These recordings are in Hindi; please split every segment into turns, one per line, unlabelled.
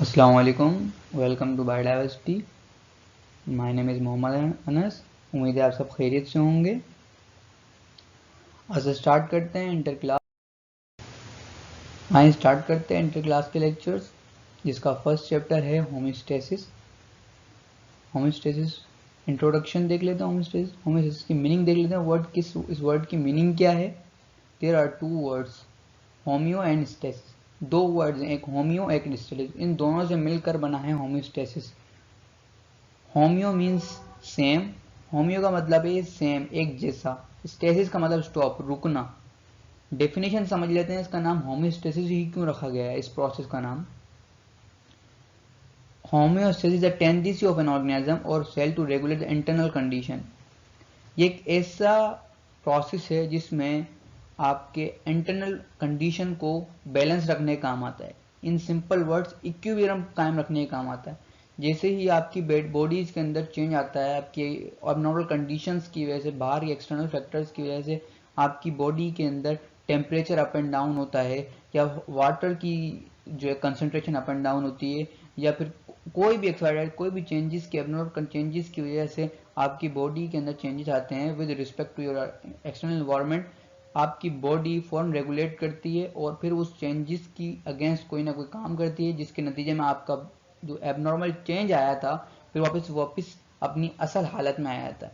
अस्सलाम वालेकुम, welcome to biodiversity. My name is Mohammad Anas. उम्मीद है आप सब खैरियत से होंगे। आज स्टार्ट करते हैं इंटर क्लास के लेक्चर्स, जिसका फर्स्ट चैप्टर है होमियोस्टेसिस। होमियोस्टेसिस इंट्रोडक्शन देख लेते हैं। होमियोस्टेसिस की मीनिंग देख लेते हैं। इस वर्ड की मीनिंग क्या है। There are two words, homeo and stasis. दो वर्ड्स हैं, एक होमियो एक स्टेसिस। इन दोनों से मिलकर बना है homeostasis. Homeo means same. Homeo का मतलब है सेम, एक जैसा। स्टेसिस का मतलब स्टॉप, रुकना। डेफिनेशन समझ लेते हैं। इसका नाम होमियोस्टेसिस ही क्यों रखा गया है, इस प्रोसेस का नाम। Homeostasis the tendency of an organism और cell to regulate the internal condition. ये एक ऐसा प्रोसेस है जिसमें आपके इंटरनल कंडीशन को बैलेंस रखने का काम आता है। इन सिंपल वर्ड्स, इक्विलिब्रियम कायम रखने का काम आता है। जैसे ही आपकी बॉडीज के अंदर चेंज आता है, आपके अबनॉर्मल कंडीशंस की वजह से, बाहर के एक्सटर्नल फैक्टर्स की वजह से आपकी बॉडी के अंदर टेम्परेचर अप एंड डाउन होता है, या वाटर की जो है कंसंट्रेशन अप एंड डाउन होती है, या फिर कोई भी एक्सवाइड कोई भी चेंजेस की अबनॉर्मल चेंजेस की वजह से आपकी बॉडी के अंदर चेंजेस आते हैं with respect to your external environment. आपकी बॉडी फॉर्म रेगुलेट करती है और फिर उस चेंजेस की अगेंस्ट कोई ना कोई काम करती है, जिसके नतीजे में आपका जो एबनॉर्मल चेंज आया था फिर वापस अपनी असल हालत में आया था।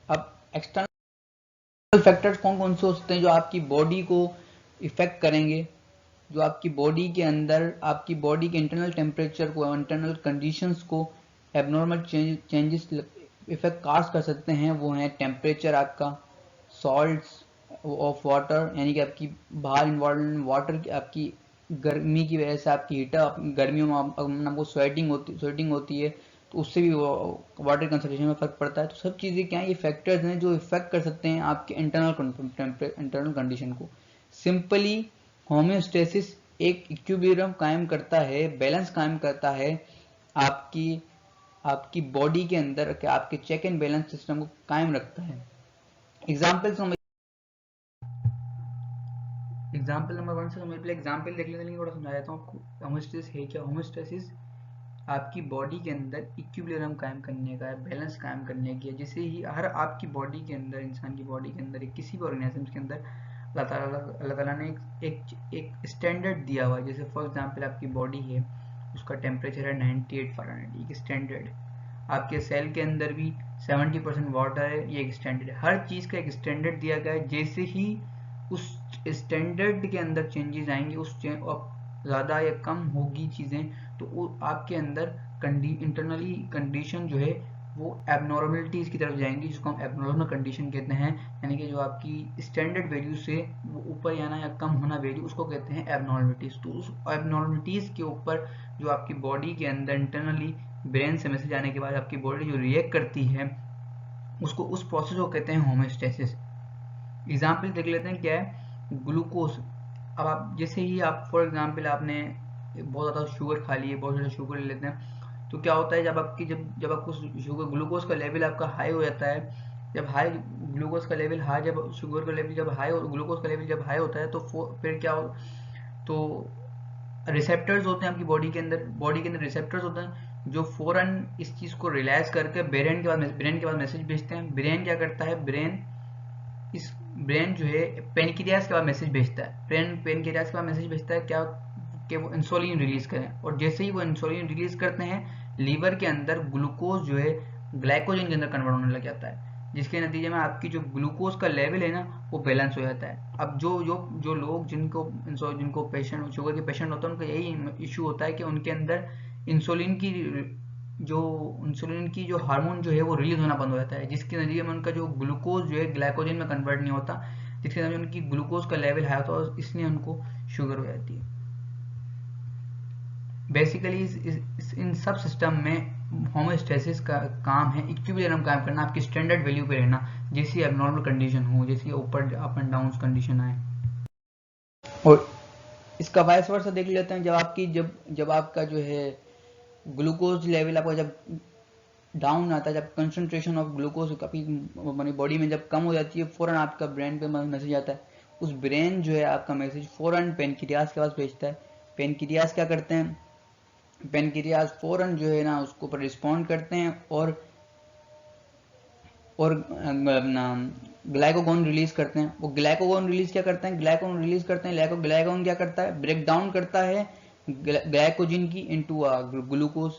अब एक्सटर्नल फैक्टर्स कौन कौन से हो सकते हैं जो आपकी बॉडी को इफेक्ट करेंगे, जो आपकी बॉडी के अंदर आपकी बॉडी के इंटरनल टेम्परेचर को, इंटरनल कंडीशंस को एबनॉर्मल चेंजेस इफेक्ट कास्ट कर सकते हैं। वो हैं टेम्परेचर आपका, सॉल्ट्स ऑफ वाटर, यानी कि आपकी बाहर इन्वायरमेंट वाटर की आपकी गर्मी की वजह से आपकी हीटर, गर्मियों में आपको स्वेटिंग होती है, तो उससे भी वाटर कंसंट्रेशन में फर्क पड़ता है। तो सब चीज़ें क्या है, ये फैक्टर्स हैं जो इफेक्ट कर सकते हैं आपके इंटरनल कंडीशन को। सिंपली होमियोस्टेसिस एक इक्विलिब्रियम कायम करता है, बैलेंस कायम करता है आपकी आपकी बॉडी के अंदर, आपके चेक एंड बैलेंस सिस्टम को कायम रखता है। एग्जाम्पल नंबर 1 से समझ, पहले एग्जाम्पल देख लेते हैं, थोड़ा समझा देता हूँ आपको होमियोस्टेसिस है क्या। होमियोस्टेसिस आपकी बॉडी के अंदर इक्विलिब्रियम कायम करने का है, बैलेंस कायम करने की है। जैसे ही हर आपकी बॉडी के अंदर, इंसान की बॉडी के अंदर, किसी भी ऑर्गेनिज्म के अंदर अल्लाह ताला ने एक स्टैंडर्ड दिया हुआ है। जैसे फॉर एग्जांपल आपकी बॉडी है, उसका टेम्परेचर है 98 फ़ारेनहाइट, एक स्टैंडर्ड। आपके सेल के अंदर भी 70% वाटर है, ये एक स्टैंडर्ड है। हर चीज़ का एक स्टैंडर्ड दिया गया है। जैसे ही उस स्टैंडर्ड के अंदर चेंजेस आएंगे, ज़्यादा या कम होगी चीज़ें, तो आपके अंदर इंटरनली कंडीशन जो है वो एबनॉर्मलिटीज़ की तरफ जाएंगी, जिसको हम एबनॉर्मल कंडीशन कहते हैं। यानी कि जो आपकी स्टैंडर्ड वैल्यू से वो ऊपर आना या कम होना वैल्यू, उसको कहते हैं एबनॉर्मलिटीज़। तो उस एबनॉर्मलिटीज़ के ऊपर जो आपकी बॉडी के अंदर इंटरनली ब्रेन से मैसेज आने के बाद आपकी बॉडी जो रिएक्ट करती है, उसको, उस प्रोसेस को कहते हैं होमियोस्टेसिस। एग्जाम्पल देख लेते हैं क्या है। ग्लूकोज, अब आप जैसे ही आप फॉर एग्जांपल आपने बहुत ज़्यादा शुगर खा ली है, बहुत ज़्यादा शुगर ले लेते हैं, तो क्या होता है, जब आपको शुगर ग्लूकोज का लेवल आपका हाई हो जाता है, जब हाई ग्लूकोज का लेवल हाई, जब शुगर का लेवल जब हाई, ग्लूकोज का लेवल जब हाई होता है, तो फिर क्या हो, तो रिसेप्टर्स होते हैं आपकी बॉडी के अंदर रिसेप्टर्स होते हैं जो फौरन इस चीज़ को रियलाइज करके ब्रेन के बाद मैसेज भेजते हैं। ब्रेन क्या करता है, ब्रेन जो है पेनक्रियास के बाद मैसेज भेजता है। पेनक्रियास के बाद मैसेज भेजता है क्या, कि वो इंसुलिन रिलीज करें। और जैसे ही वो इंसुलिन रिलीज करते हैं, लीवर के अंदर ग्लूकोज जो है ग्लाइकोजन के अंदर कन्वर्ट होने लग जाता है, जिसके नतीजे में आपकी जो ग्लूकोज का लेवल है ना, वो बैलेंस हो जाता है। अब जो लोग जिनको पेशेंट, शुगर के पेशेंट होते हैं, उनका यही इशू होता है कि उनके अंदर इंसुलिन की जो हार्मोन जो है वो रिलीज होना बंद हो जाता है, जिसके नतीजे में उनका जो ग्लूकोज जो है ग्लाइकोजन में कन्वर्ट नहीं होता, जिसके नतीजे में उनकी ग्लूकोज का लेवल हाई होता है और इसलिए उनको शुगर हो जाती है। बेसिकली इन सब सिस्टम में होमोस्टेसिस का काम है इक्विलिब्रियम कायम करना, आपकी स्टैंडर्ड वैल्यू पे रहना, जैसी एबनॉर्मल कंडीशन हो, जैसी ऊपर अप एंड डाउन कंडीशन आए। और इसका वाइस वर्सा देख लेते हैं। जब आपका जो है ग्लूकोज लेवल आपका जब डाउन आता है, जब कंसंट्रेशन ऑफ ग्लूकोज अपनी बॉडी में जब कम हो जाती है, फौरन आपका ब्रेन पे मैसेज आता है। उस ब्रेन जो है आपका मैसेज फौरन पेनक्रियास के पास भेजता है। पेनक्रियाज क्या करते हैं, पेनक्रियाज फौरन जो है ना उसको पर रिस्पॉन्ड करते हैं और ग्लाइकोगोन रिलीज करते हैं। वो ग्लाइकोगोन रिलीज क्या करते हैं, ग्लाइकोगोन रिलीज करते हैं, ग्लाइकोगोन क्या करता है, ब्रेक डाउन करता है ग्लाइकोजन की इनटू ग्लूकोज।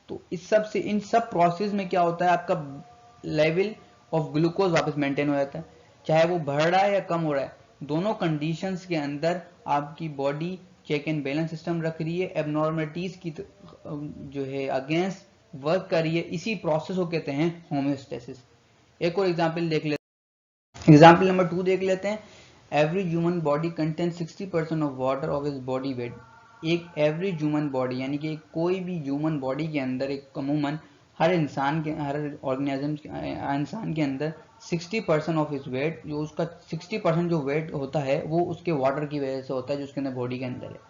तो इस सब से, इन सब प्रोसेस में क्या होता है, आपका लेवल ऑफ ग्लूकोज वापस मेंटेन हो जाता है, चाहे वो बढ़ रहा है या कम हो रहा है। दोनों कंडीशंस के अंदर आपकी body check and balance system रख रही है, एबनॉर्मलिटीज की जो है अगेंस्ट वर्क कर रही है। इसी प्रोसेस को कहते हैं होम्योस्टेसिस। एक और एग्जांपल देख लेते हैं, एग्जांपल नंबर 2 देख लेते हैं। Every human body contain 60% of water of his body weight. एक एवरेज ह्यूमन बॉडी यानी कि कोई भी ह्यूमन बॉडी के अंदर एक अमूमन हर इंसान के, हर ऑर्गेनिज्म इंसान के अंदर 60% ऑफ हिज वेट, जो उसका 60% जो वेट होता है वो उसके वाटर की वजह से होता है जो उसके अंदर बॉडी के अंदर है।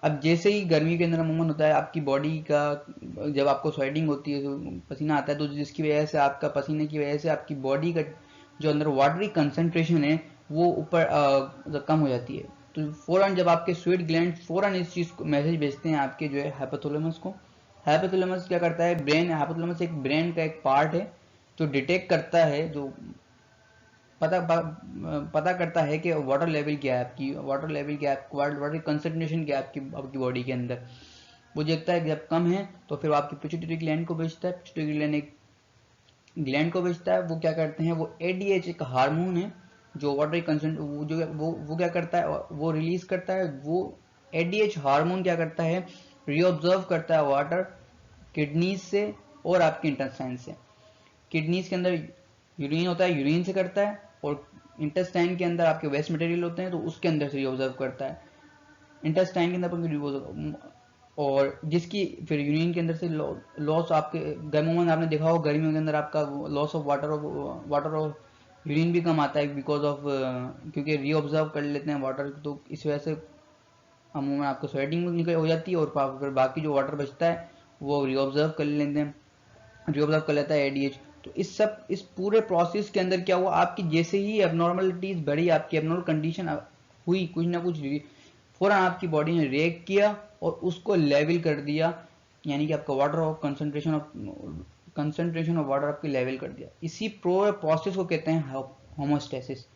अब जैसे ही गर्मी के अंदर अमूमन होता है आपकी बॉडी का, जब आपको स्वेटिंग होती है तो पसीना आता है, तो जिसकी वजह से आपका पसीने की वजह से आपकी बॉडी का जो अंदर वाटरी कंसंट्रेशन है वो ऊपर कम हो जाती है। तो फौरन जब आपके स्वेट ग्लैंड फौरन इस चीज को मैसेज भेजते हैं आपके जो है हाइपोथैलेमस को। हाइपोथैलेमस क्या करता है, ब्रेन, हाइपोथैलेमस एक ब्रेन का एक पार्ट है जो डिटेक्ट करता है, जो पता करता है कि वाटर लेवल क्या है आपकी, वाटर लेवल क्या है, वाटर कंसंट्रेशन क्या है आपकी बॉडी के अंदर। वो देखता है कि जब कम है तो फिर आपकी पिट्यूटरी ग्लैंड को भेजता है, पिट्यूटरी ग्लैंड एक ग्लैंड को भेजता है। वो क्या करते हैं, वो एडीएच एक हार्मोन है जो वाटर कंसेंट वो क्या करता है, वो रिलीज करता है। वो एडीएच हार्मोन क्या करता है, रीऑब्जर्व करता है वाटर किडनीज से और आपके इंटेस्टाइन से। किडनीज के अंदर यूरिन होता है, यूरिन से करता है, और इंटेस्टाइन के अंदर आपके वेस्ट मटेरियल होते हैं तो उसके अंदर से ऑब्जर्व करता है। इंटेस्टाइन के अंदर और जिसकी फिर यूरिन के अंदर से लॉस आपके गर्मियों में आपने देखा होगा, गर्मियों के अंदर आपका loss of water of urine भी कम आता है बिकॉज ऑफ, क्योंकि रीऑब्जर्व कर लेते हैं वाटर, तो इस वजह से अमूमन आपको स्वेटिंग निकल हो जाती है और फिर बाकी जो वाटर बचता है वो रीऑब्जर्व कर लेते हैं, रीऑब्जर्व कर लेता है एडीएच। तो इस पूरे प्रोसेस के अंदर क्या हुआ, आपकी जैसे ही एबनॉर्मलिटीज बढ़ी, आपकी एबनॉर्मल कंडीशन हुई, कुछ ना कुछ फौरन आपकी बॉडी ने रिएक्ट किया और उसको लेवल कर दिया, यानी कि आपका water of concentration of water आपकी लेवल कर दिया। इसी प्रोसेस को कहते हैं होमोस्टेसिस।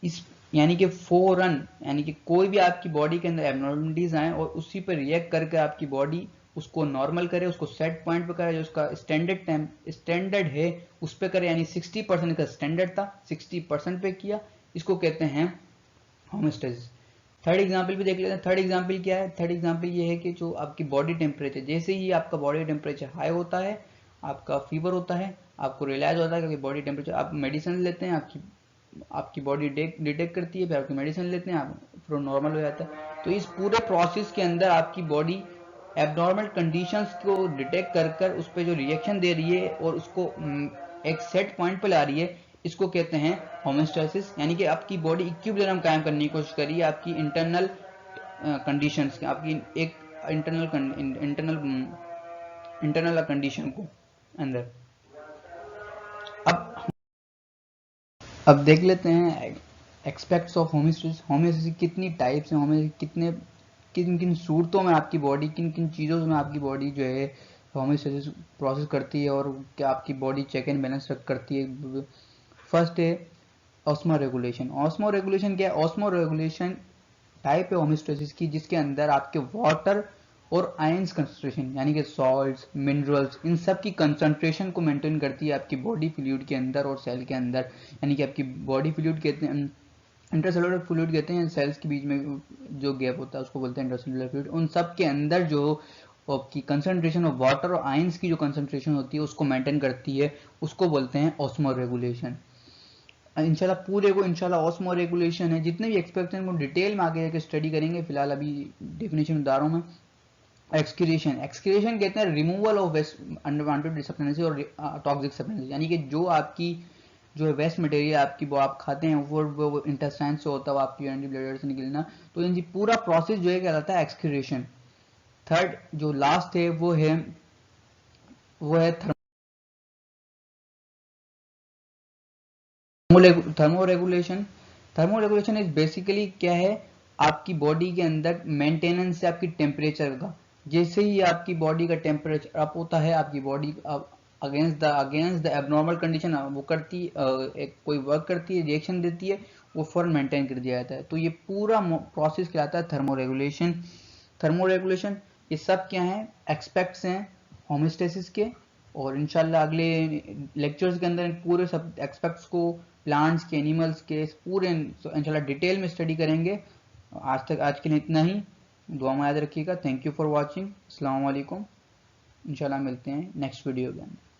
इस यानी कि फौरन, यानी कि कोई भी आपकी बॉडी के अंदर एबनॉर्मलिटीज आए और उसी पर रिएक्ट करके आपकी बॉडी उसको नॉर्मल करे, उसको सेट पॉइंट पे करे, जो उसका स्टैंडर्ड है उस पे करे, यानी 60% का स्टैंडर्ड था 60% पे किया, इसको कहते हैं होमोस्टेसिस। थर्ड एग्जांपल भी देख लेते हैं। थर्ड एग्जांपल क्या है, थर्ड एग्जांपल ये है कि जो आपकी बॉडी टेम्परेचर, जैसे ही आपका बॉडी टेम्परेचर हाई होता है, आपका फीवर होता है, आपको रियलाइज होता है कि बॉडी टेम्परेचर, आप मेडिसिन लेते हैं, आपकी बॉडी डिटेक्ट करती है, फिर आपकी मेडिसिन लेते हैं, आप फिर नॉर्मल हो जाता है। तो इस पूरे प्रोसेस के अंदर आपकी बॉडी एबनॉर्मल कंडीशंस को डिटेक्ट कर उस पर जो रिएक्शन दे रही है और उसको एक सेट पॉइंट पर ला रही है, इसको कहते हैं होमोस्टेसिस। यानी कि आपकी बॉडी इक्विलिब्रियम कायम करने की कोशिश कर रही है आपकी इंटरनल कंडीशंस, आपकी एक इंटरनल कंडीशन को अंदर। अब देख लेते हैं एक्सपेक्ट्स ऑफ होमोस्टेसिस। होमोस्टेसिस कितनी टाइप्स हैं, होमोस्टेसिस किन किन सूरतों में आपकी बॉडी, किन किन चीज़ों में आपकी बॉडी जो है होमोस्टेसिस प्रोसेस करती है और क्या आपकी बॉडी चेक एंड बैलेंस करती है। फर्स्ट है ऑस्मो रेगुलेशन। ऑस्मो रेगुलेशन क्या है, ऑस्मो रेगुलेशन टाइप है होमोस्टेसिस की जिसके अंदर आपके वाटर और आयंस कंसंट्रेशन, यानी कि सॉल्ट्स, मिनरल्स, इन सब की कंसंट्रेशन को मेंटेन करती है आपकी बॉडी फ्लूइड के अंदर और सेल के अंदर। यानी कि आपकी बॉडी फ्लूइड कहते हैं, इंटरसेलुलर फ्लूइड कहते हैं, सेल्स के बीच में जो गैप होता है उसको बोलते हैं इंटरसेलुलर फ्लूइड। उन सब के अंदर जो आपकी कंसंट्रेशन ऑफ वाटर और आयंस की जो कंसंट्रेशन होती है उसको मेंटेन करती है, उसको बोलते हैं ऑस्मो रेगुलेशन। इंशाल्लाह पूरे को इंशाल्लाह ऑस्मो रेगुलेशन है, जितने भी एक्सपेक्टेशन को डिटेल में आगे जाके स्टडी करेंगे, फिलहाल अभी डेफिनेशन बता रहा हूँ मैं। एक्सक्रीशन, एक्सक्रीशन कहते हैं removal of waste unwanted substances और टॉक्सिक सब्सटेंसेस, यानी कि जो आपकी जो है वेस्ट मटेरियल आपकी वो आप खाते हैं वो इंटेस्टाइन से होता है, वो आपकी यूरिनरी ब्लैडर से निकलना, तो इन पूरा प्रोसेस जो है कहलाता है एक्सक्रीशन। थर्ड जो लास्ट है वो है thermo regulation. Thermo regulation is basically क्या है, आपकी बॉडी के अंदर मेंटेनेंस है आपकी टेम्परेचर का। जैसे ही आपकी बॉडी का टेम्परेचर अप होता है, आपकी body against the abnormal condition वो करती एक कोई वर्क करती है, रिएक्शन देती है, वो फॉरन मेंटेन कर दिया जाता है। तो ये पूरा प्रोसेस कहलाता है थर्मोरेगुलेशन। थर्मोरेगुलेशन ये सब क्या है, एक्सपेक्ट्स हैं होमोस्टेसिस के, और इंशाल्लाह अगले लेक्चर्स के अंदर पूरे सब एक्सपेक्ट्स को, प्लांट्स के, एनिमल्स के पूरे इंशाल्लाह डिटेल में स्टडी करेंगे। आज के लिए इतना ही। दुआ में याद रखिएगा। Thank you for watching. अस्सलाम वालेकुम। इंशाल्लाह मिलते हैं नेक्स्ट वीडियो के अंदर।